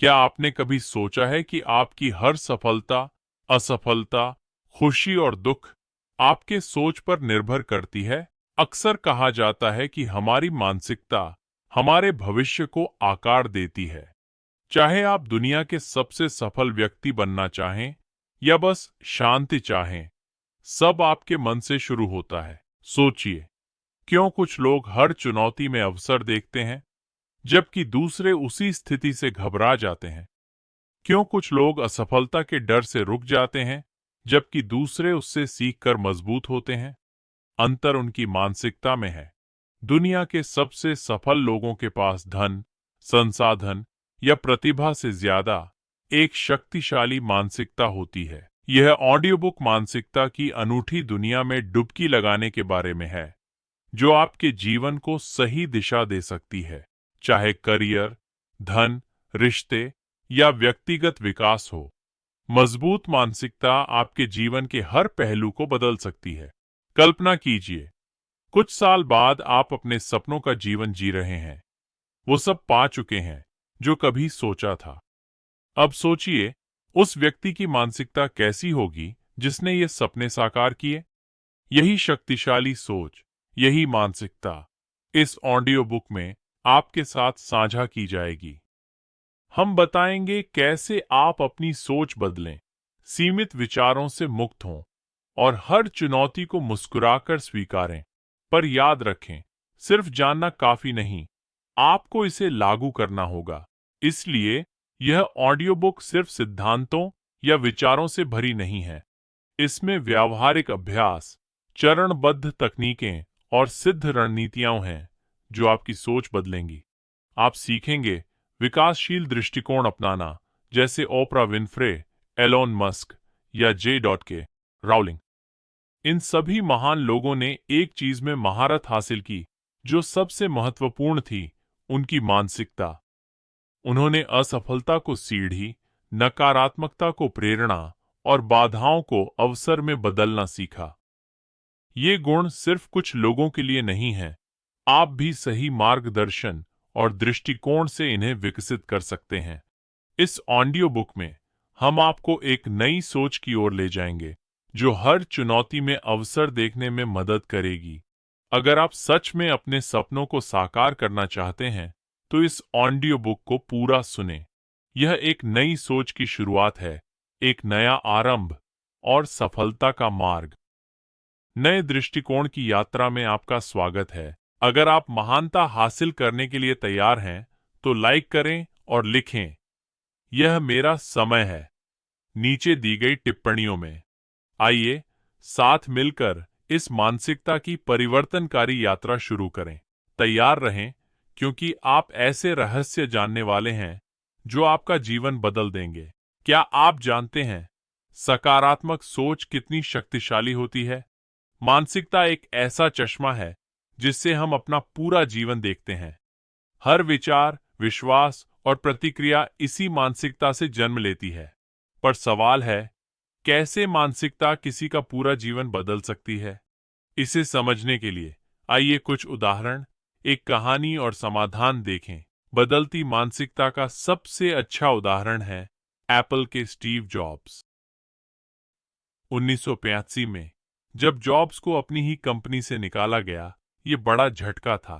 क्या आपने कभी सोचा है कि आपकी हर सफलता, असफलता, खुशी और दुख आपके सोच पर निर्भर करती है? अक्सर कहा जाता है कि हमारी मानसिकता हमारे भविष्य को आकार देती है। चाहे आप दुनिया के सबसे सफल व्यक्ति बनना चाहें या बस शांति चाहें, सब आपके मन से शुरू होता है। सोचिए, क्यों कुछ लोग हर चुनौती में अवसर देखते हैं, जबकि दूसरे उसी स्थिति से घबरा जाते हैं? क्यों कुछ लोग असफलता के डर से रुक जाते हैं, जबकि दूसरे उससे सीखकर मजबूत होते हैं? अंतर उनकी मानसिकता में है। दुनिया के सबसे सफल लोगों के पास धन, संसाधन या प्रतिभा से ज्यादा एक शक्तिशाली मानसिकता होती है। यह ऑडियो बुक मानसिकता की अनूठी दुनिया में डुबकी लगाने के बारे में है, जो आपके जीवन को सही दिशा दे सकती है, चाहे करियर, धन, रिश्ते या व्यक्तिगत विकास हो। मजबूत मानसिकता आपके जीवन के हर पहलू को बदल सकती है। कल्पना कीजिए, कुछ साल बाद आप अपने सपनों का जीवन जी रहे हैं। वो सब पा चुके हैं जो कभी सोचा था। अब सोचिए, उस व्यक्ति की मानसिकता कैसी होगी जिसने ये सपने साकार किए। यही शक्तिशाली सोच, यही मानसिकता इस ऑडियो बुक में आपके साथ साझा की जाएगी। हम बताएंगे कैसे आप अपनी सोच बदलें, सीमित विचारों से मुक्त हों और हर चुनौती को मुस्कुराकर स्वीकारें। पर याद रखें, सिर्फ जानना काफी नहीं, आपको इसे लागू करना होगा। इसलिए यह ऑडियो बुक सिर्फ सिद्धांतों या विचारों से भरी नहीं है। इसमें व्यावहारिक अभ्यास, चरणबद्ध तकनीकें और सिद्ध रणनीतियां हैं जो आपकी सोच बदलेंगी। आप सीखेंगे विकासशील दृष्टिकोण अपनाना, जैसे ओपरा विनफ्रे, एलोन मस्क या जे. राउलिंग। इन सभी महान लोगों ने एक चीज में महारत हासिल की, जो सबसे महत्वपूर्ण थी, उनकी मानसिकता। उन्होंने असफलता को सीढ़ी, नकारात्मकता को प्रेरणा और बाधाओं को अवसर में बदलना सीखा। ये गुण सिर्फ कुछ लोगों के लिए नहीं हैं, आप भी सही मार्गदर्शन और दृष्टिकोण से इन्हें विकसित कर सकते हैं। इस ऑडियो बुक में हम आपको एक नई सोच की ओर ले जाएंगे, जो हर चुनौती में अवसर देखने में मदद करेगी। अगर आप सच में अपने सपनों को साकार करना चाहते हैं, तो इस ऑडियो बुक को पूरा सुनें। यह एक नई सोच की शुरुआत है, एक नया आरंभ और सफलता का मार्ग। नए दृष्टिकोण की यात्रा में आपका स्वागत है। अगर आप महानता हासिल करने के लिए तैयार हैं, तो लाइक करें और लिखें, यह मेरा समय है, नीचे दी गई टिप्पणियों में। आइए साथ मिलकर इस मानसिकता की परिवर्तनकारी यात्रा शुरू करें। तैयार रहें, क्योंकि आप ऐसे रहस्य जानने वाले हैं जो आपका जीवन बदल देंगे। क्या आप जानते हैं सकारात्मक सोच कितनी शक्तिशाली होती है? मानसिकता एक ऐसा चश्मा है जिससे हम अपना पूरा जीवन देखते हैं। हर विचार, विश्वास और प्रतिक्रिया इसी मानसिकता से जन्म लेती है। पर सवाल है, कैसे मानसिकता किसी का पूरा जीवन बदल सकती है? इसे समझने के लिए आइए कुछ उदाहरण, एक कहानी और समाधान देखें। बदलती मानसिकता का सबसे अच्छा उदाहरण है एप्पल के स्टीव जॉब्स। 1985 में जब जॉब्स को अपनी ही कंपनी से निकाला गया, ये बड़ा झटका था।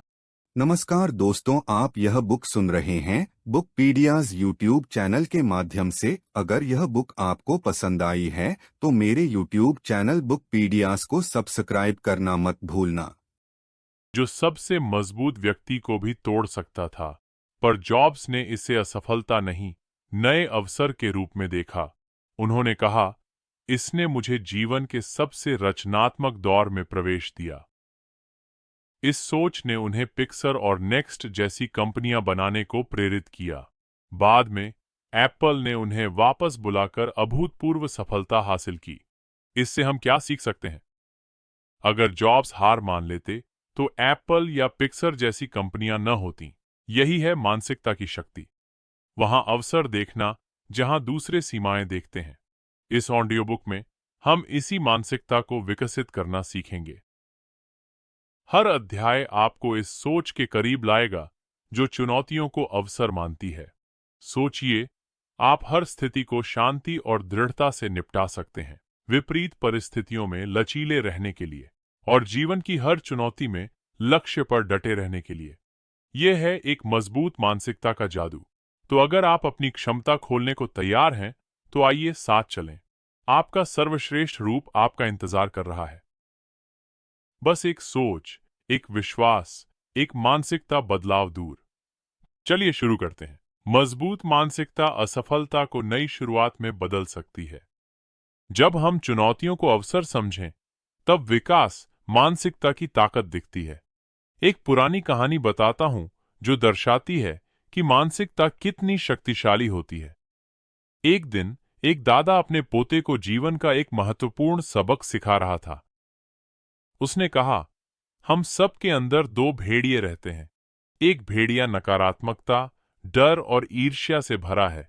नमस्कार दोस्तों, आप यह बुक सुन रहे हैं बुकपीडियाज यूट्यूब चैनल के माध्यम से। अगर यह बुक आपको पसंद आई है तो मेरे यूट्यूब चैनल बुकपीडियाज को सब्सक्राइब करना मत भूलना। जो सबसे मजबूत व्यक्ति को भी तोड़ सकता था, पर जॉब्स ने इसे असफलता नहीं, नए अवसर के रूप में देखा। उन्होंने कहा, इसने मुझे जीवन के सबसे रचनात्मक दौर में प्रवेश दिया। इस सोच ने उन्हें पिक्सर और नेक्स्ट जैसी कंपनियां बनाने को प्रेरित किया। बाद में एप्पल ने उन्हें वापस बुलाकर अभूतपूर्व सफलता हासिल की। इससे हम क्या सीख सकते हैं? अगर जॉब्स हार मान लेते, तो एप्पल या पिक्सर जैसी कंपनियां न होती। यही है मानसिकता की शक्ति, वहां अवसर देखना जहां दूसरे सीमाएं देखते हैं। इस ऑडियो बुक में हम इसी मानसिकता को विकसित करना सीखेंगे। हर अध्याय आपको इस सोच के करीब लाएगा जो चुनौतियों को अवसर मानती है। सोचिए, आप हर स्थिति को शांति और दृढ़ता से निपटा सकते हैं, विपरीत परिस्थितियों में लचीले रहने के लिए और जीवन की हर चुनौती में लक्ष्य पर डटे रहने के लिए। यह है एक मजबूत मानसिकता का जादू। तो अगर आप अपनी क्षमता खोलने को तैयार हैं, तो आइए साथ चलें। आपका सर्वश्रेष्ठ रूप आपका इंतजार कर रहा है। बस एक सोच, एक विश्वास, एक मानसिकता बदलाव दूर। चलिए शुरू करते हैं। मजबूत मानसिकता असफलता को नई शुरुआत में बदल सकती है। जब हम चुनौतियों को अवसर समझें, तब विकास मानसिकता की ताकत दिखती है। एक पुरानी कहानी बताता हूं जो दर्शाती है कि मानसिकता कितनी शक्तिशाली होती है। एक दिन एक दादा अपने पोते को जीवन का एक महत्वपूर्ण सबक सिखा रहा था। उसने कहा, हम सब के अंदर दो भेड़िए रहते हैं। एक भेड़िया नकारात्मकता, डर और ईर्ष्या से भरा है।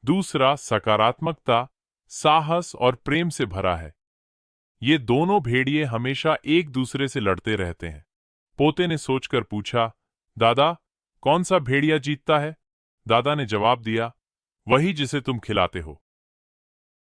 दूसरा सकारात्मकता, साहस और प्रेम से भरा है। ये दोनों भेड़िए हमेशा एक दूसरे से लड़ते रहते हैं। पोते ने सोचकर पूछा, दादा, कौन सा भेड़िया जीतता है? दादा ने जवाब दिया, वही जिसे तुम खिलाते हो।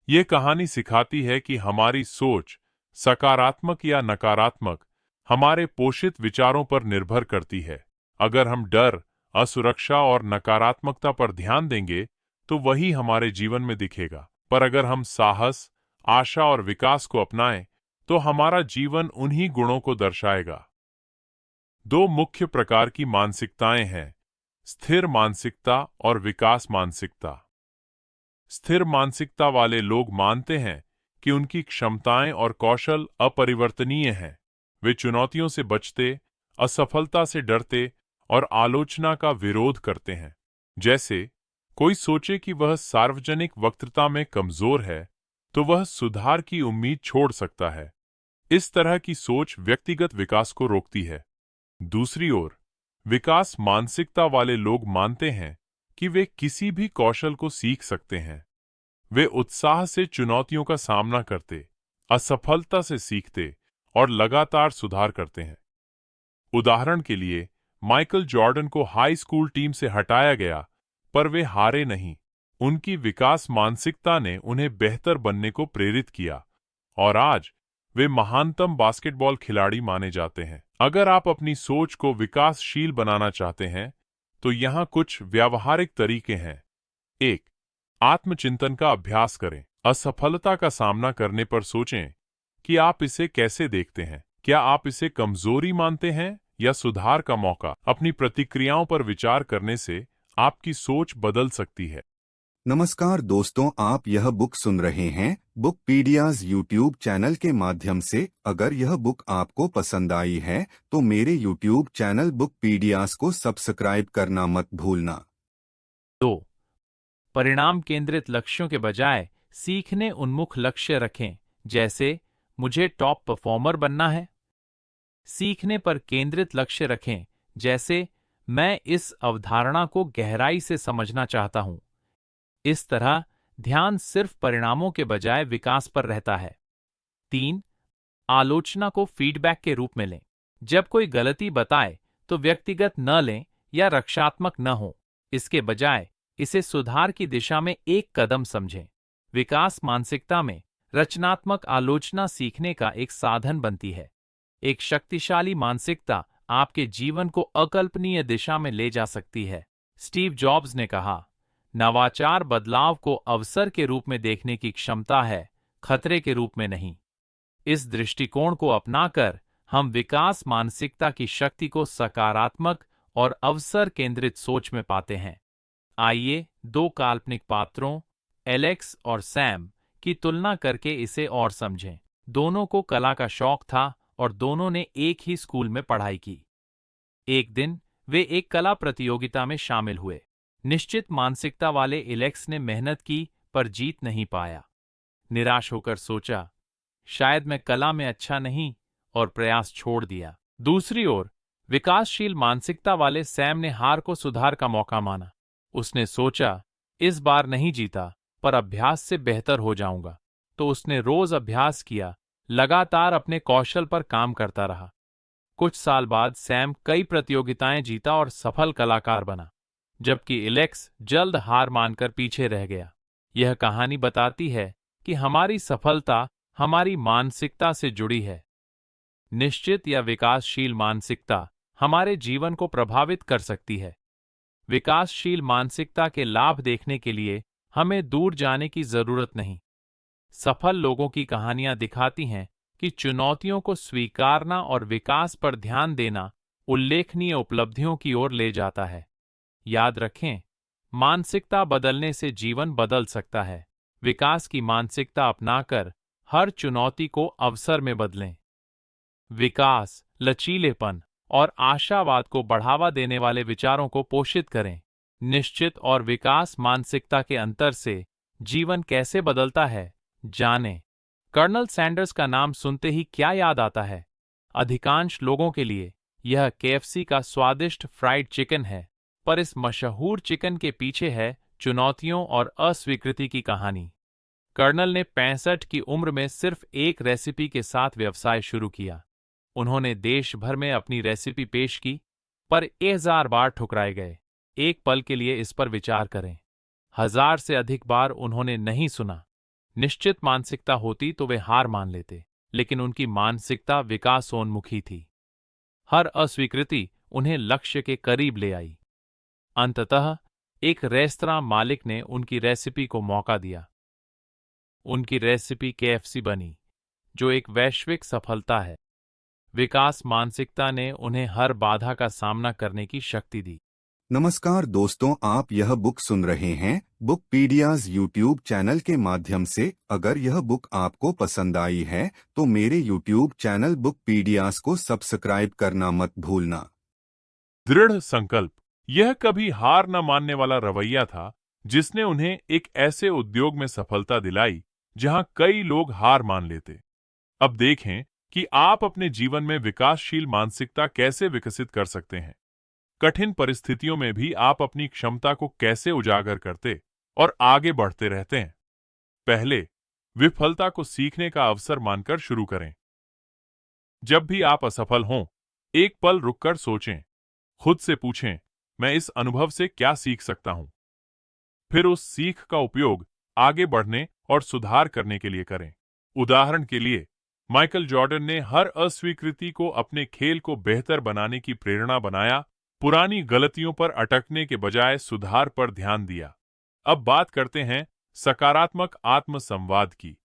यह कहानी सिखाती है कि हमारी सोच, सकारात्मक या नकारात्मक, हमारे पोषित विचारों पर निर्भर करती है। अगर हम डर, असुरक्षा और नकारात्मकता पर ध्यान देंगे, तो वही हमारे जीवन में दिखेगा। पर अगर हम साहस, आशा और विकास को अपनाएं, तो हमारा जीवन उन्हीं गुणों को दर्शाएगा। दो मुख्य प्रकार की मानसिकताएं हैं, स्थिर मानसिकता और विकास मानसिकता। स्थिर मानसिकता वाले लोग मानते हैं कि उनकी क्षमताएं और कौशल अपरिवर्तनीय हैं। वे चुनौतियों से बचते, असफलता से डरते और आलोचना का विरोध करते हैं। जैसे कोई सोचे कि वह सार्वजनिक वक्तृता में कमजोर है, तो वह सुधार की उम्मीद छोड़ सकता है। इस तरह की सोच व्यक्तिगत विकास को रोकती है। दूसरी ओर, विकास मानसिकता वाले लोग मानते हैं कि वे किसी भी कौशल को सीख सकते हैं। वे उत्साह से चुनौतियों का सामना करते, असफलता से सीखते और लगातार सुधार करते हैं। उदाहरण के लिए, माइकल जॉर्डन को हाई स्कूल टीम से हटाया गया, पर वे हारे नहीं। उनकी विकास मानसिकता ने उन्हें बेहतर बनने को प्रेरित किया और आज वे महानतम बास्केटबॉल खिलाड़ी माने जाते हैं। अगर आप अपनी सोच को विकासशील बनाना चाहते हैं, तो यहाँ कुछ व्यावहारिक तरीके हैं। 1. आत्मचिंतन का अभ्यास करें। असफलता का सामना करने पर सोचें कि आप इसे कैसे देखते हैं। क्या आप इसे कमजोरी मानते हैं या सुधार का मौका? अपनी प्रतिक्रियाओं पर विचार करने से आपकी सोच बदल सकती है। नमस्कार दोस्तों, आप यह बुक सुन रहे हैं बुकपीडियाज यूट्यूब चैनल के माध्यम से। अगर यह बुक आपको पसंद आई है, तो मेरे यूट्यूब चैनल बुकपीडियाज को सब्सक्राइब करना मत भूलना। 2. परिणाम केंद्रित लक्ष्यों के बजाय सीखने उन्मुख लक्ष्य रखें, जैसे मुझे टॉप परफॉर्मर बनना है। सीखने पर केंद्रित लक्ष्य रखें, जैसे मैं इस अवधारणा को गहराई से समझना चाहता हूं। इस तरह ध्यान सिर्फ परिणामों के बजाय विकास पर रहता है। 3. आलोचना को फीडबैक के रूप में लें। जब कोई गलती बताए तो व्यक्तिगत न लें या रक्षात्मक न हो। इसके बजाय इसे सुधार की दिशा में एक कदम समझें। विकास मानसिकता में रचनात्मक आलोचना सीखने का एक साधन बनती है। एक शक्तिशाली मानसिकता आपके जीवन को अकल्पनीय दिशा में ले जा सकती है। स्टीव जॉब्स ने कहा, नवाचार बदलाव को अवसर के रूप में देखने की क्षमता है, खतरे के रूप में नहीं। इस दृष्टिकोण को अपनाकर हम विकास मानसिकता की शक्ति को सकारात्मक और अवसर केंद्रित सोच में पाते हैं। आइए दो काल्पनिक पात्रों, एलेक्स और सैम, की तुलना करके इसे और समझें। दोनों को कला का शौक था और दोनों ने एक ही स्कूल में पढ़ाई की। एक दिन वे एक कला प्रतियोगिता में शामिल हुए। निश्चित मानसिकता वाले एलेक्स ने मेहनत की पर जीत नहीं पाया। निराश होकर सोचा, शायद मैं कला में अच्छा नहीं, और प्रयास छोड़ दिया। दूसरी ओर विकासशील मानसिकता वाले सैम ने हार को सुधार का मौका माना। उसने सोचा, इस बार नहीं जीता, पर अभ्यास से बेहतर हो जाऊंगा। तो उसने रोज अभ्यास किया, लगातार अपने कौशल पर काम करता रहा। कुछ साल बाद सैम कई प्रतियोगिताएं जीता और सफल कलाकार बना। जबकि एलेक्स जल्द हार मानकर पीछे रह गया। यह कहानी बताती है कि हमारी सफलता हमारी मानसिकता से जुड़ी है। निश्चित या विकासशील मानसिकता हमारे जीवन को प्रभावित कर सकती है। विकासशील मानसिकता के लाभ देखने के लिए हमें दूर जाने की जरूरत नहीं। सफल लोगों की कहानियां दिखाती हैं कि चुनौतियों को स्वीकारना और विकास पर ध्यान देना उल्लेखनीय उपलब्धियों की ओर ले जाता है। याद रखें, मानसिकता बदलने से जीवन बदल सकता है। विकास की मानसिकता अपनाकर हर चुनौती को अवसर में बदलें। विकास, लचीलेपन और आशावाद को बढ़ावा देने वाले विचारों को पोषित करें। निश्चित और विकास मानसिकता के अंतर से जीवन कैसे बदलता है, जानें। कर्नल सैंडर्स का नाम सुनते ही क्या याद आता है? अधिकांश लोगों के लिए यह केएफसी का स्वादिष्ट फ्राइड चिकन है, पर इस मशहूर चिकन के पीछे है चुनौतियों और अस्वीकृति की कहानी। कर्नल ने 65 की उम्र में सिर्फ एक रेसिपी के साथ व्यवसाय शुरू किया। उन्होंने देश भर में अपनी रेसिपी पेश की, पर 1000 बार ठुकराए गए। एक पल के लिए इस पर विचार करें। 1000 से अधिक बार उन्होंने नहीं सुना। निश्चित मानसिकता होती तो वे हार मान लेते, लेकिन उनकी मानसिकता विकासोन्मुखी थी। हर अस्वीकृति उन्हें लक्ष्य के करीब ले आई। अंततः एक रेस्तरां मालिक ने उनकी रेसिपी को मौका दिया। उनकी रेसिपी केएफसी बनी, जो एक वैश्विक सफलता है। विकास मानसिकता ने उन्हें हर बाधा का सामना करने की शक्ति दी। नमस्कार दोस्तों, आप यह बुक सुन रहे हैं बुकपीडियाज यूट्यूब चैनल के माध्यम से। अगर यह बुक आपको पसंद आई है तो मेरे यूट्यूब चैनल बुकपीडियाज को सब्सक्राइब करना मत भूलना। दृढ़ संकल्प, यह कभी हार न मानने वाला रवैया था जिसने उन्हें एक ऐसे उद्योग में सफलता दिलाई जहां कई लोग हार मान लेते। अब देखें कि आप अपने जीवन में विकासशील मानसिकता कैसे विकसित कर सकते हैं। कठिन परिस्थितियों में भी आप अपनी क्षमता को कैसे उजागर करते और आगे बढ़ते रहते हैं। पहले, विफलता को सीखने का अवसर मानकर शुरू करें। जब भी आप असफल हों, एक पल रुककर सोचें। खुद से पूछें, मैं इस अनुभव से क्या सीख सकता हूं? फिर उस सीख का उपयोग आगे बढ़ने और सुधार करने के लिए करें। उदाहरण के लिए, माइकल जॉर्डन ने हर अस्वीकृति को अपने खेल को बेहतर बनाने की प्रेरणा बनाया। पुरानी गलतियों पर अटकने के बजाय सुधार पर ध्यान दिया। अब बात करते हैं सकारात्मक आत्मसंवाद की।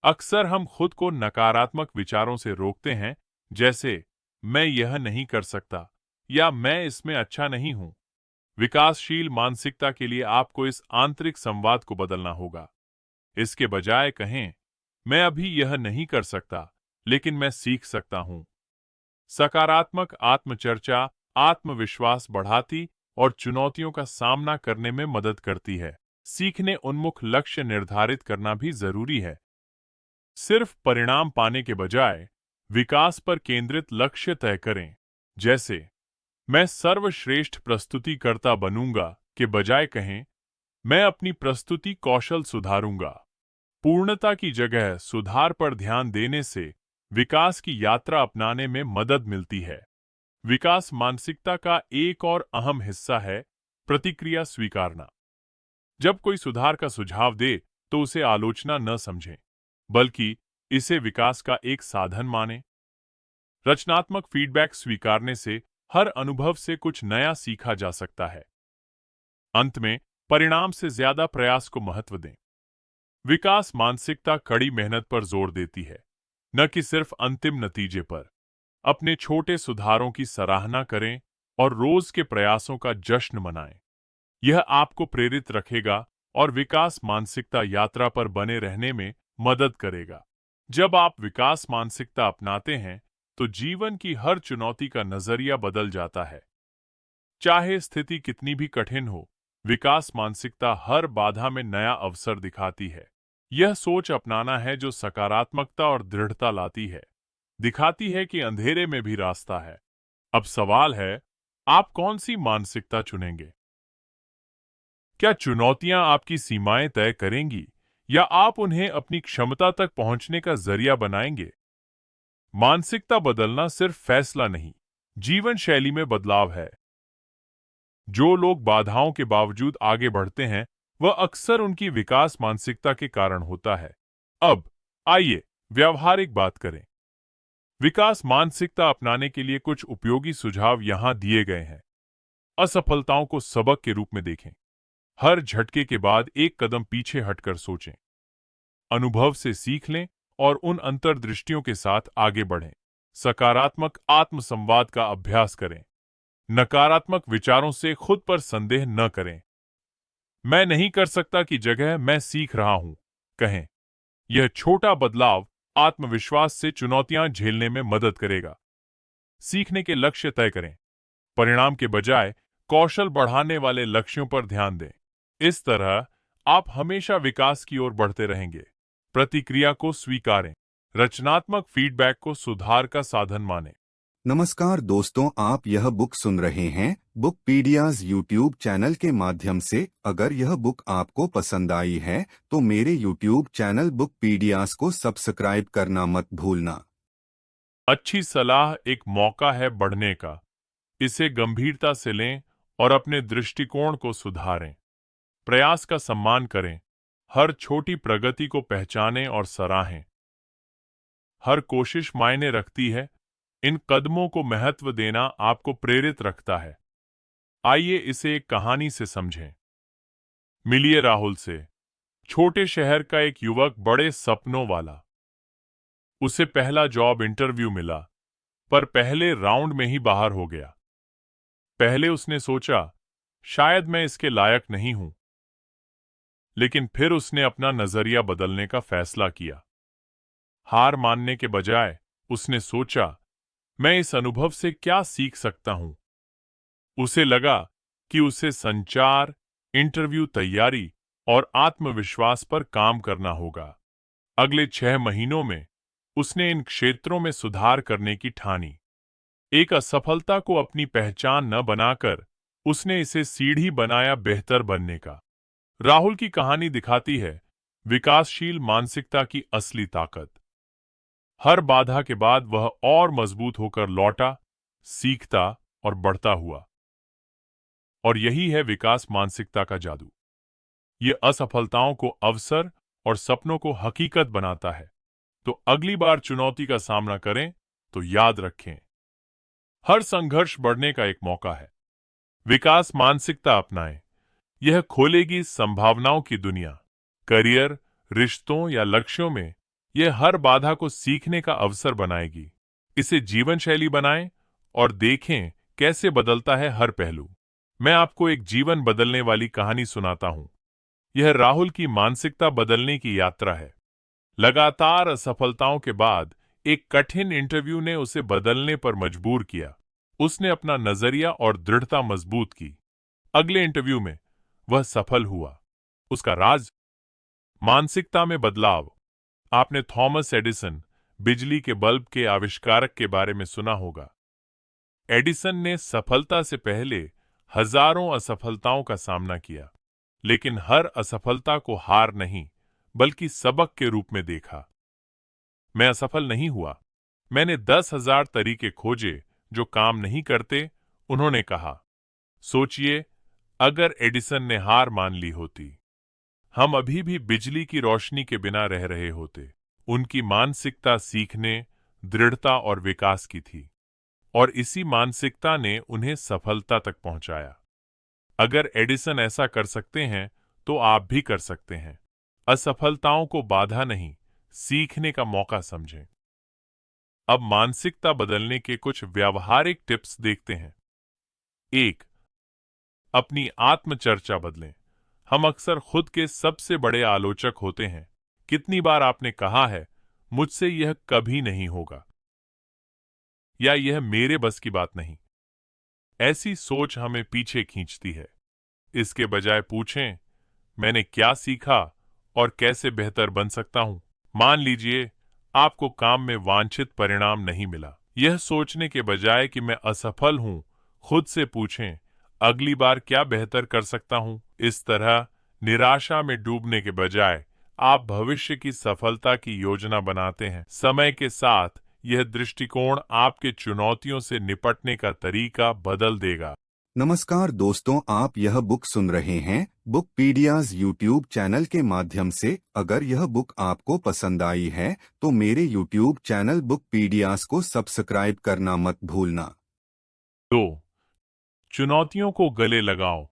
अक्सर हम खुद को नकारात्मक विचारों से रोकते हैं, जैसे मैं यह नहीं कर सकता या मैं इसमें अच्छा नहीं हूं। विकासशील मानसिकता के लिए आपको इस आंतरिक संवाद को बदलना होगा। इसके बजाय कहें, मैं अभी यह नहीं कर सकता, लेकिन मैं सीख सकता हूं। सकारात्मक आत्मचर्चा आत्मविश्वास बढ़ाती और चुनौतियों का सामना करने में मदद करती है। सीखने उन्मुख लक्ष्य निर्धारित करना भी जरूरी है। सिर्फ परिणाम पाने के बजाय विकास पर केंद्रित लक्ष्य तय करें। जैसे, मैं सर्वश्रेष्ठ प्रस्तुतिकर्ता बनूंगा के बजाय कहें, मैं अपनी प्रस्तुति कौशल सुधारूंगा। पूर्णता की जगह सुधार पर ध्यान देने से विकास की यात्रा अपनाने में मदद मिलती है। विकास मानसिकता का एक और अहम हिस्सा है प्रतिक्रिया स्वीकारना। जब कोई सुधार का सुझाव दे तो उसे आलोचना न समझें, बल्कि इसे विकास का एक साधन मानें। रचनात्मक फीडबैक स्वीकारने से हर अनुभव से कुछ नया सीखा जा सकता है। अंत में, परिणाम से ज्यादा प्रयास को महत्व दें। विकास मानसिकता कड़ी मेहनत पर जोर देती है, न कि सिर्फ अंतिम नतीजे पर। अपने छोटे सुधारों की सराहना करें और रोज के प्रयासों का जश्न मनाएं। यह आपको प्रेरित रखेगा और विकास मानसिकता यात्रा पर बने रहने में मदद करेगा। जब आप विकास मानसिकता अपनाते हैं तो जीवन की हर चुनौती का नजरिया बदल जाता है। चाहे स्थिति कितनी भी कठिन हो, विकास मानसिकता हर बाधा में नया अवसर दिखाती है। यह सोच अपनाना है जो सकारात्मकता और दृढ़ता लाती है, दिखाती है कि अंधेरे में भी रास्ता है। अब सवाल है, आप कौन सी मानसिकता चुनेंगे? क्या चुनौतियां आपकी सीमाएं तय करेंगी या आप उन्हें अपनी क्षमता तक पहुंचने का जरिया बनाएंगे? मानसिकता बदलना सिर्फ फैसला नहीं, जीवन शैली में बदलाव है। जो लोग बाधाओं के बावजूद आगे बढ़ते हैं वह अक्सर उनकी विकास मानसिकता के कारण होता है। अब आइए व्यावहारिक बात करें। विकास मानसिकता अपनाने के लिए कुछ उपयोगी सुझाव यहां दिए गए हैं। असफलताओं को सबक के रूप में देखें। हर झटके के बाद एक कदम पीछे हटकर सोचें। अनुभव से सीख लें और उन अंतर्दृष्टियों के साथ आगे बढ़ें। सकारात्मक आत्मसंवाद का अभ्यास करें। नकारात्मक विचारों से खुद पर संदेह न करें। मैं नहीं कर सकता की जगह मैं सीख रहा हूं कहें। यह छोटा बदलाव आत्मविश्वास से चुनौतियां झेलने में मदद करेगा। सीखने के लक्ष्य तय करें। परिणाम के बजाय कौशल बढ़ाने वाले लक्ष्यों पर ध्यान दें। इस तरह आप हमेशा विकास की ओर बढ़ते रहेंगे। प्रतिक्रिया को स्वीकारें। रचनात्मक फीडबैक को सुधार का साधन मानें। नमस्कार दोस्तों, आप यह बुक सुन रहे हैं बुकपीडियाज यूट्यूब चैनल के माध्यम से। अगर यह बुक आपको पसंद आई है तो मेरे यूट्यूब चैनल बुकपीडियाज को सब्सक्राइब करना मत भूलना। अच्छी सलाह एक मौका है बढ़ने का। इसे गंभीरता से लें और अपने दृष्टिकोण को सुधारें। प्रयास का सम्मान करें। हर छोटी प्रगति को पहचानें और सराहें। हर कोशिश मायने रखती है। इन कदमों को महत्व देना आपको प्रेरित रखता है। आइए इसे एक कहानी से समझें। मिलिए राहुल से। छोटे शहर का एक युवक बड़े सपनों वाला। उसे पहला जॉब इंटरव्यू मिला, पर पहले राउंड में ही बाहर हो गया। पहले उसने सोचा शायद मैं इसके लायक नहीं हूं, लेकिन फिर उसने अपना नजरिया बदलने का फैसला किया। हार मानने के बजाय उसने सोचा मैं इस अनुभव से क्या सीख सकता हूं। उसे लगा कि उसे संचार, इंटरव्यू तैयारी और आत्मविश्वास पर काम करना होगा। अगले 6 महीनों में उसने इन क्षेत्रों में सुधार करने की ठानी। एक असफलता को अपनी पहचान न बनाकर उसने इसे सीढ़ी बनाया बेहतर बनने का। राहुल की कहानी दिखाती है विकासशील मानसिकता की असली ताकत। हर बाधा के बाद वह और मजबूत होकर लौटा, सीखता और बढ़ता हुआ। और यही है विकास मानसिकता का जादू। ये असफलताओं को अवसर और सपनों को हकीकत बनाता है। तो अगली बार चुनौती का सामना करें तो याद रखें, हर संघर्ष बढ़ने का एक मौका है। विकास मानसिकता अपनाएं। यह खोलेगी संभावनाओं की दुनिया। करियर, रिश्तों या लक्ष्यों में यह हर बाधा को सीखने का अवसर बनाएगी। इसे जीवन शैली बनाएं और देखें कैसे बदलता है हर पहलू। मैं आपको एक जीवन बदलने वाली कहानी सुनाता हूं। यह राहुल की मानसिकता बदलने की यात्रा है। लगातार असफलताओं के बाद एक कठिन इंटरव्यू ने उसे बदलने पर मजबूर किया। उसने अपना नजरिया और दृढ़ता मजबूत की। अगले इंटरव्यू में वह सफल हुआ। उसका राज मानसिकता में बदलाव। आपने थॉमस एडिसन, बिजली के बल्ब के आविष्कारक के बारे में सुना होगा। एडिसन ने सफलता से पहले हजारों असफलताओं का सामना किया, लेकिन हर असफलता को हार नहीं बल्कि सबक के रूप में देखा। मैं असफल नहीं हुआ, मैंने 10,000 तरीके खोजे जो काम नहीं करते, उन्होंने कहा। सोचिए, अगर एडिसन ने हार मान ली होती, हम अभी भी बिजली की रोशनी के बिना रह रहे होते। उनकी मानसिकता सीखने, दृढ़ता और विकास की थी, और इसी मानसिकता ने उन्हें सफलता तक पहुंचाया। अगर एडिसन ऐसा कर सकते हैं तो आप भी कर सकते हैं। असफलताओं को बाधा नहीं, सीखने का मौका समझें। अब मानसिकता बदलने के कुछ व्यावहारिक टिप्स देखते हैं। 1. अपनी आत्मचर्चा बदलें। हम अक्सर खुद के सबसे बड़े आलोचक होते हैं। कितनी बार आपने कहा है, मुझसे यह कभी नहीं होगा, या यह मेरे बस की बात नहीं। ऐसी सोच हमें पीछे खींचती है। इसके बजाय पूछें, मैंने क्या सीखा और कैसे बेहतर बन सकता हूं। मान लीजिए आपको काम में वांछित परिणाम नहीं मिला। यह सोचने के बजाय कि मैं असफल हूं, खुद से पूछें, अगली बार क्या बेहतर कर सकता हूं। इस तरह निराशा में डूबने के बजाय आप भविष्य की सफलता की योजना बनाते हैं। समय के साथ यह दृष्टिकोण आपके चुनौतियों से निपटने का तरीका बदल देगा। नमस्कार दोस्तों, आप यह बुक सुन रहे हैं बुक पीडियाज यूट्यूब चैनल के माध्यम से। अगर यह बुक आपको पसंद आई है तो मेरे यूट्यूब चैनल बुक पीडियाज को सब्सक्राइब करना मत भूलना। 2. चुनौतियों को गले लगाओ।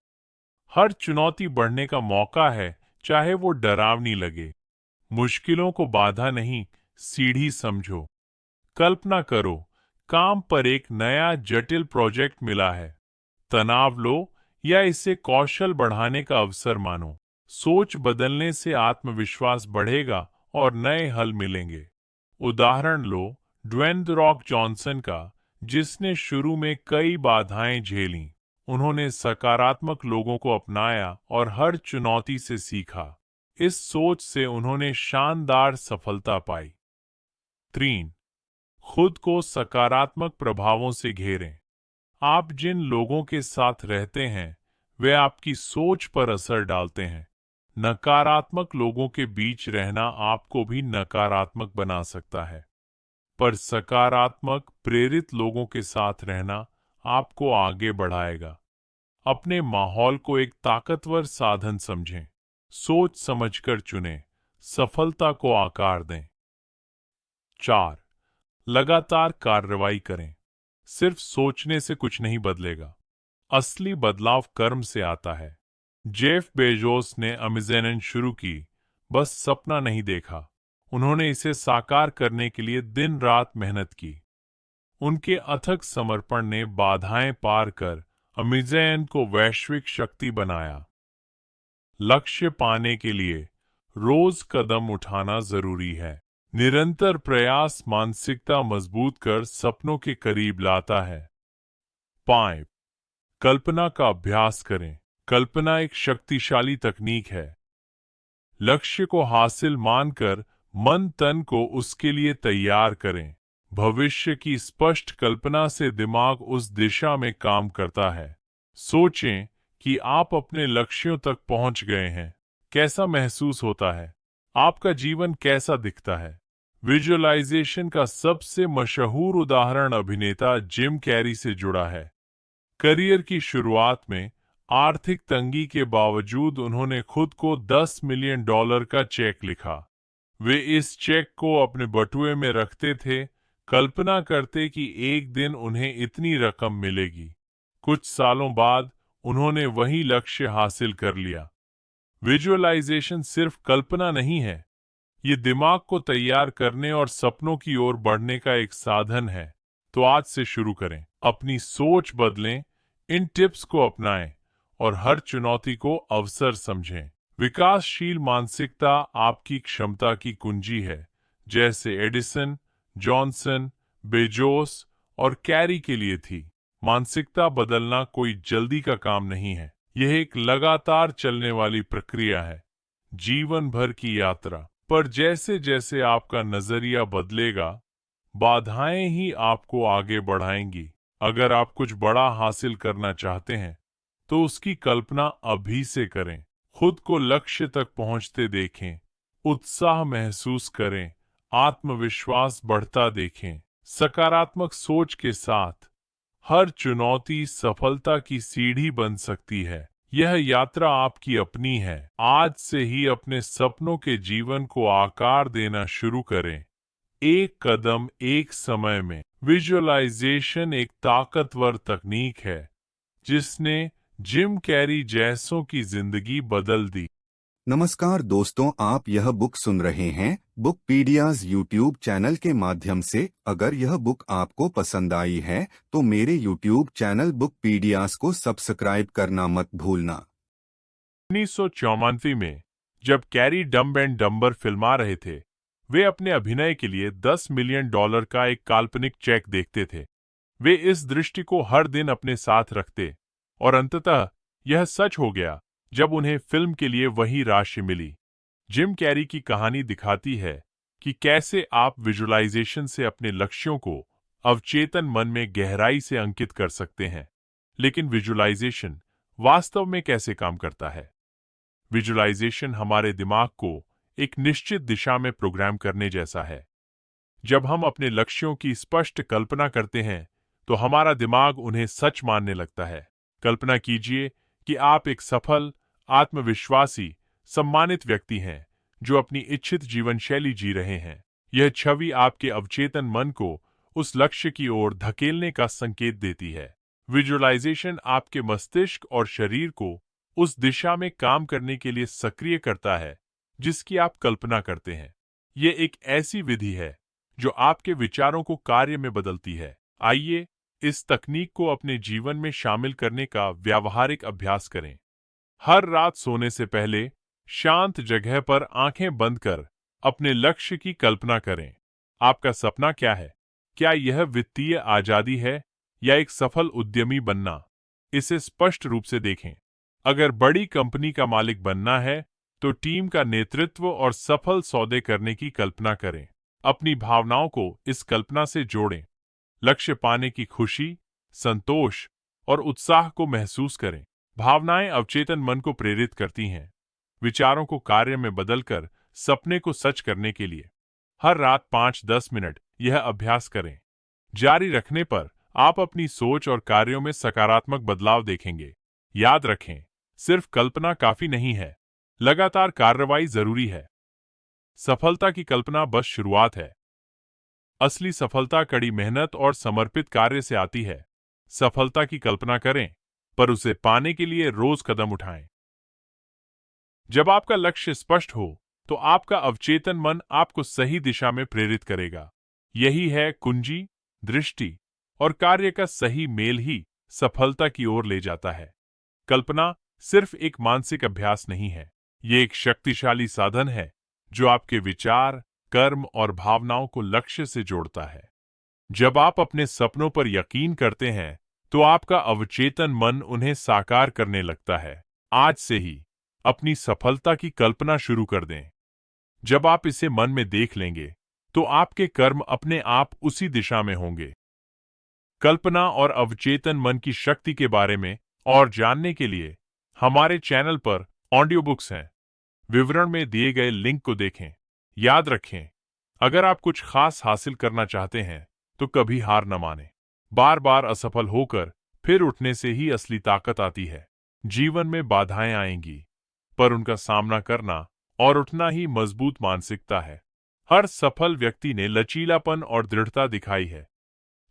हर चुनौती बढ़ने का मौका है, चाहे वो डरावनी लगे। मुश्किलों को बाधा नहीं, सीढ़ी समझो। कल्पना करो, काम पर एक नया जटिल प्रोजेक्ट मिला है। तनाव लो या इसे कौशल बढ़ाने का अवसर मानो। सोच बदलने से आत्मविश्वास बढ़ेगा और नए हल मिलेंगे। उदाहरण लो ड्वेन द रॉक जॉनसन का, जिसने शुरू में कई बाधाएं झेलीं। उन्होंने सकारात्मक लोगों को अपनाया और हर चुनौती से सीखा। इस सोच से उन्होंने शानदार सफलता पाई। 3. खुद को सकारात्मक प्रभावों से घेरें। आप जिन लोगों के साथ रहते हैं वे आपकी सोच पर असर डालते हैं। नकारात्मक लोगों के बीच रहना आपको भी नकारात्मक बना सकता है, पर सकारात्मक प्रेरित लोगों के साथ रहना आपको आगे बढ़ाएगा। अपने माहौल को एक ताकतवर साधन समझें। सोच समझकर चुनें, सफलता को आकार दें। 4. लगातार कार्रवाई करें। सिर्फ सोचने से कुछ नहीं बदलेगा। असली बदलाव कर्म से आता है। जेफ बेजोस ने अमेज़न शुरू की, बस सपना नहीं देखा। उन्होंने इसे साकार करने के लिए दिन रात मेहनत की। उनके अथक समर्पण ने बाधाएं पार कर अमेज़न को वैश्विक शक्ति बनाया। लक्ष्य पाने के लिए रोज कदम उठाना जरूरी है। निरंतर प्रयास मानसिकता मजबूत कर सपनों के करीब लाता है। 5. कल्पना का अभ्यास करें। कल्पना एक शक्तिशाली तकनीक है। लक्ष्य को हासिल मानकर मन तन को उसके लिए तैयार करें। भविष्य की स्पष्ट कल्पना से दिमाग उस दिशा में काम करता है। सोचें कि आप अपने लक्ष्यों तक पहुंच गए हैं। कैसा महसूस होता है? आपका जीवन कैसा दिखता है? विजुअलाइजेशन का सबसे मशहूर उदाहरण अभिनेता जिम कैरी से जुड़ा है। करियर की शुरुआत में आर्थिक तंगी के बावजूद उन्होंने खुद को $10 मिलियन का चेक लिखा। वे इस चेक को अपने बटुए में रखते थे, कल्पना करते कि एक दिन उन्हें इतनी रकम मिलेगी। कुछ सालों बाद उन्होंने वही लक्ष्य हासिल कर लिया। विजुअलाइजेशन सिर्फ कल्पना नहीं है, ये दिमाग को तैयार करने और सपनों की ओर बढ़ने का एक साधन है। तो आज से शुरू करें, अपनी सोच बदलें, इन टिप्स को अपनाएं और हर चुनौती को अवसर समझें। विकासशील मानसिकता आपकी क्षमता की कुंजी है, जैसे एडिसन, जॉनसन, बेजोस और कैरी के लिए थी। मानसिकता बदलना कोई जल्दी का काम नहीं है, यह एक लगातार चलने वाली प्रक्रिया है, जीवन भर की यात्रा। पर जैसे जैसे आपका नजरिया बदलेगा, बाधाएं ही आपको आगे बढ़ाएंगी। अगर आप कुछ बड़ा हासिल करना चाहते हैं तो उसकी कल्पना अभी से करें। खुद को लक्ष्य तक पहुंचते देखें, उत्साह महसूस करें, आत्मविश्वास बढ़ता देखें। सकारात्मक सोच के साथ हर चुनौती सफलता की सीढ़ी बन सकती है। यह यात्रा आपकी अपनी है। आज से ही अपने सपनों के जीवन को आकार देना शुरू करें, एक कदम एक समय में। विजुअलाइजेशन एक ताकतवर तकनीक है जिसने जिम कैरी जैसों की जिंदगी बदल दी। नमस्कार दोस्तों, आप यह बुक सुन रहे हैं बुक पीडियाज यूट्यूब चैनल के माध्यम से। अगर यह बुक आपको पसंद आई है तो मेरे यूट्यूब चैनल बुक पीडियाज को सब्सक्राइब करना मत भूलना। 1994 में जब कैरी डम्ब एंड डम्बर फिल्मा रहे थे, वे अपने अभिनय के लिए $10 मिलियन का एक काल्पनिक चेक देखते थे। वे इस दृष्टि को हर दिन अपने साथ रखते और अंततः यह सच हो गया जब उन्हें फिल्म के लिए वही राशि मिली। जिम कैरी की कहानी दिखाती है कि कैसे आप विजुअलाइजेशन से अपने लक्ष्यों को अवचेतन मन में गहराई से अंकित कर सकते हैं। लेकिन विजुअलाइजेशन वास्तव में कैसे काम करता है? विजुअलाइजेशन हमारे दिमाग को एक निश्चित दिशा में प्रोग्राम करने जैसा है। जब हम अपने लक्ष्यों की स्पष्ट कल्पना करते हैं तो हमारा दिमाग उन्हें सच मानने लगता है। कल्पना कीजिए कि आप एक सफल, आत्मविश्वासी, सम्मानित व्यक्ति हैं जो अपनी इच्छित जीवन शैली जी रहे हैं। यह छवि आपके अवचेतन मन को उस लक्ष्य की ओर धकेलने का संकेत देती है। विजुअलाइजेशन आपके मस्तिष्क और शरीर को उस दिशा में काम करने के लिए सक्रिय करता है जिसकी आप कल्पना करते हैं। ये एक ऐसी विधि है जो आपके विचारों को कार्य में बदलती है। आइए इस तकनीक को अपने जीवन में शामिल करने का व्यावहारिक अभ्यास करें। हर रात सोने से पहले शांत जगह पर आंखें बंद कर अपने लक्ष्य की कल्पना करें। आपका सपना क्या है? क्या यह वित्तीय आजादी है या एक सफल उद्यमी बनना? इसे स्पष्ट रूप से देखें। अगर बड़ी कंपनी का मालिक बनना है तो टीम का नेतृत्व और सफल सौदे करने की कल्पना करें। अपनी भावनाओं को इस कल्पना से जोड़ें। लक्ष्य पाने की खुशी, संतोष और उत्साह को महसूस करें। भावनाएं अवचेतन मन को प्रेरित करती हैं, विचारों को कार्य में बदलकर सपने को सच करने के लिए। हर रात 5-10 मिनट यह अभ्यास करें। जारी रखने पर आप अपनी सोच और कार्यों में सकारात्मक बदलाव देखेंगे। याद रखें, सिर्फ कल्पना काफी नहीं है, लगातार कार्रवाई जरूरी है। सफलता की कल्पना बस शुरुआत है। असली सफलता कड़ी मेहनत और समर्पित कार्य से आती है। सफलता की कल्पना करें, पर उसे पाने के लिए रोज कदम उठाएं। जब आपका लक्ष्य स्पष्ट हो, तो आपका अवचेतन मन आपको सही दिशा में प्रेरित करेगा। यही है कुंजी। दृष्टि और कार्य का सही मेल ही सफलता की ओर ले जाता है। कल्पना सिर्फ एक मानसिक अभ्यास नहीं है, ये एक शक्तिशाली साधन है जो आपके विचार, कर्म और भावनाओं को लक्ष्य से जोड़ता है। जब आप अपने सपनों पर यकीन करते हैं, तो आपका अवचेतन मन उन्हें साकार करने लगता है। आज से ही अपनी सफलता की कल्पना शुरू कर दें। जब आप इसे मन में देख लेंगे, तो आपके कर्म अपने आप उसी दिशा में होंगे। कल्पना और अवचेतन मन की शक्ति के बारे में और जानने के लिए हमारे चैनल पर ऑडियो बुक्स हैं। विवरण में दिए गए लिंक को देखें। याद रखें, अगर आप कुछ खास हासिल करना चाहते हैं तो कभी हार न मानें। बार बार असफल होकर फिर उठने से ही असली ताकत आती है। जीवन में बाधाएं आएंगी, पर उनका सामना करना और उठना ही मजबूत मानसिकता है। हर सफल व्यक्ति ने लचीलापन और दृढ़ता दिखाई है।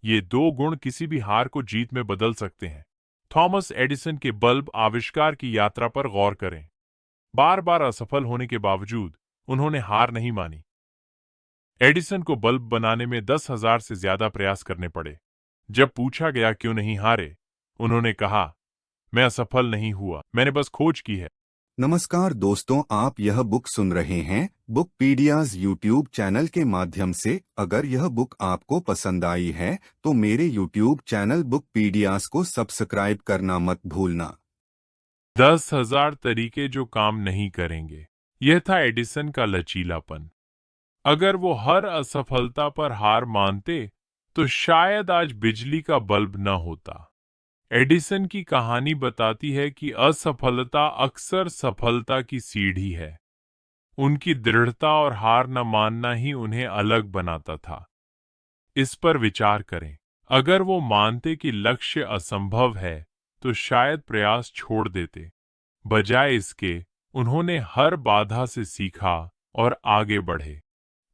ये दो गुण किसी भी हार को जीत में बदल सकते हैं। थॉमस एडिसन के बल्ब आविष्कार की यात्रा पर गौर करें। बार बार असफल होने के बावजूद उन्होंने हार नहीं मानी। एडिसन को बल्ब बनाने में 10,000 से ज्यादा प्रयास करने पड़े। जब पूछा गया क्यों नहीं हारे, उन्होंने कहा, मैं असफल नहीं हुआ, मैंने बस खोज की है। नमस्कार दोस्तों, आप यह बुक सुन रहे हैं बुकपीडियाज यूट्यूब चैनल के माध्यम से। अगर यह बुक आपको पसंद आई है तो मेरे यूट्यूब चैनल बुकपीडियाज को सब्सक्राइब करना मत भूलना। 10,000 तरीके जो काम नहीं करेंगे। यह था एडिसन का लचीलापन। अगर वो हर असफलता पर हार मानते तो शायद आज बिजली का बल्ब न होता। एडिसन की कहानी बताती है कि असफलता अक्सर सफलता की सीढ़ी है। उनकी दृढ़ता और हार न मानना ही उन्हें अलग बनाता था। इस पर विचार करें। अगर वो मानते कि लक्ष्य असंभव है तो शायद प्रयास छोड़ देते। बजाय इसके उन्होंने हर बाधा से सीखा और आगे बढ़े।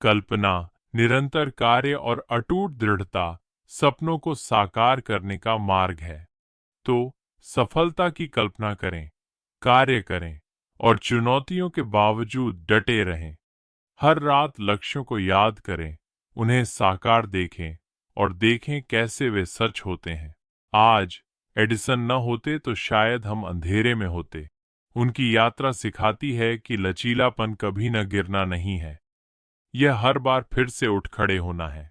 कल्पना, निरंतर कार्य और अटूट दृढ़ता सपनों को साकार करने का मार्ग है। तो सफलता की कल्पना करें, कार्य करें और चुनौतियों के बावजूद डटे रहें। हर रात लक्ष्यों को याद करें, उन्हें साकार देखें और देखें कैसे वे सच होते हैं। आज एडिसन न होते तो शायद हम अंधेरे में होते। उनकी यात्रा सिखाती है कि लचीलापन कभी न गिरना नहीं है, यह हर बार फिर से उठ खड़े होना है।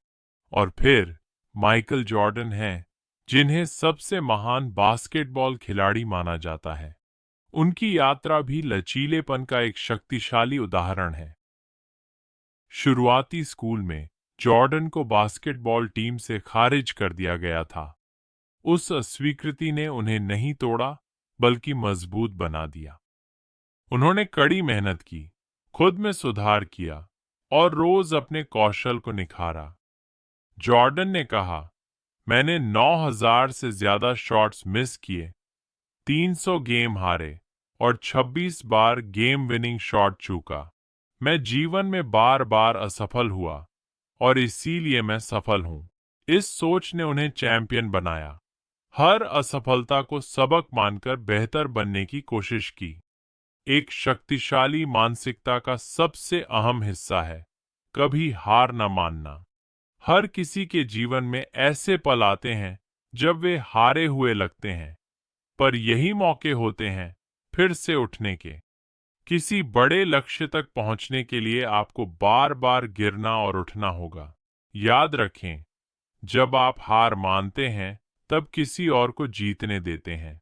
और फिर माइकल जॉर्डन हैं, जिन्हें सबसे महान बास्केटबॉल खिलाड़ी माना जाता है। उनकी यात्रा भी लचीलेपन का एक शक्तिशाली उदाहरण है। शुरुआती स्कूल में जॉर्डन को बास्केटबॉल टीम से खारिज कर दिया गया था। उस अस्वीकृति ने उन्हें नहीं तोड़ा, बल्कि मजबूत बना दिया। उन्होंने कड़ी मेहनत की, खुद में सुधार किया और रोज अपने कौशल को निखारा। जॉर्डन ने कहा, मैंने 9,000 से ज्यादा शॉट्स मिस किए, 300 गेम हारे और 26 बार गेम विनिंग शॉट चूका। मैं जीवन में बार बार असफल हुआ और इसीलिए मैं सफल हूं। इस सोच ने उन्हें चैंपियन बनाया। हर असफलता को सबक मानकर बेहतर बनने की कोशिश की। एक शक्तिशाली मानसिकता का सबसे अहम हिस्सा है कभी हार न मानना। हर किसी के जीवन में ऐसे पल आते हैं जब वे हारे हुए लगते हैं, पर यही मौके होते हैं फिर से उठने के। किसी बड़े लक्ष्य तक पहुंचने के लिए आपको बार बार गिरना और उठना होगा। याद रखें, जब आप हार मानते हैं तब किसी और को जीतने देते हैं।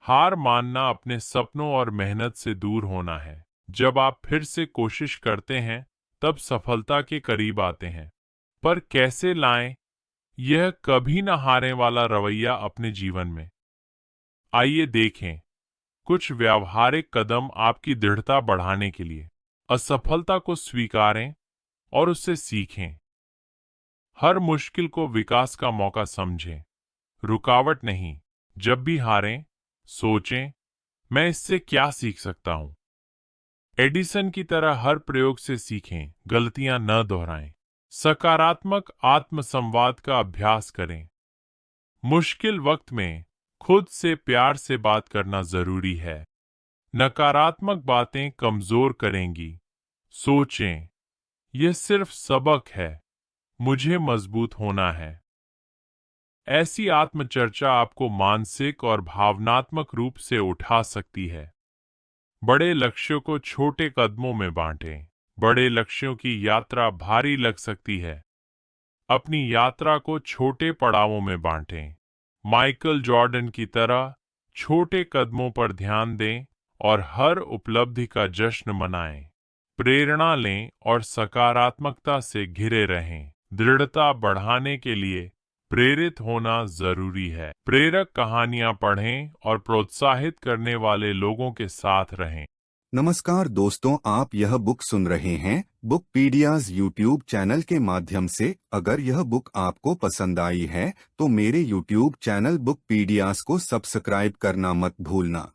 हार मानना अपने सपनों और मेहनत से दूर होना है। जब आप फिर से कोशिश करते हैं तब सफलता के करीब आते हैं। पर कैसे लाएं यह कभी न हारने वाला रवैया अपने जीवन में? आइए देखें कुछ व्यावहारिक कदम आपकी दृढ़ता बढ़ाने के लिए। असफलता को स्वीकारें और उससे सीखें। हर मुश्किल को विकास का मौका समझें, रुकावट नहीं। जब भी हारें, सोचें, मैं इससे क्या सीख सकता हूं। एडिसन की तरह हर प्रयोग से सीखें, गलतियां न दोहराएं। सकारात्मक आत्मसंवाद का अभ्यास करें। मुश्किल वक्त में खुद से प्यार से बात करना जरूरी है। नकारात्मक बातें कमजोर करेंगी। सोचें, यह सिर्फ सबक है, मुझे मजबूत होना है। ऐसी आत्मचर्चा आपको मानसिक और भावनात्मक रूप से उठा सकती है। बड़े लक्ष्यों को छोटे कदमों में बांटें। बड़े लक्ष्यों की यात्रा भारी लग सकती है। अपनी यात्रा को छोटे पड़ावों में बांटें। माइकल जॉर्डन की तरह छोटे कदमों पर ध्यान दें और हर उपलब्धि का जश्न मनाएं। प्रेरणा लें और सकारात्मकता से घिरे रहें। दृढ़ता बढ़ाने के लिए प्रेरित होना जरूरी है। प्रेरक कहानियां पढ़ें और प्रोत्साहित करने वाले लोगों के साथ रहें। नमस्कार दोस्तों, आप यह बुक सुन रहे हैं बुकपीडियाज यूट्यूब चैनल के माध्यम से। अगर यह बुक आपको पसंद आई है तो मेरे यूट्यूब चैनल बुकपीडियाज को सब्सक्राइब करना मत भूलना।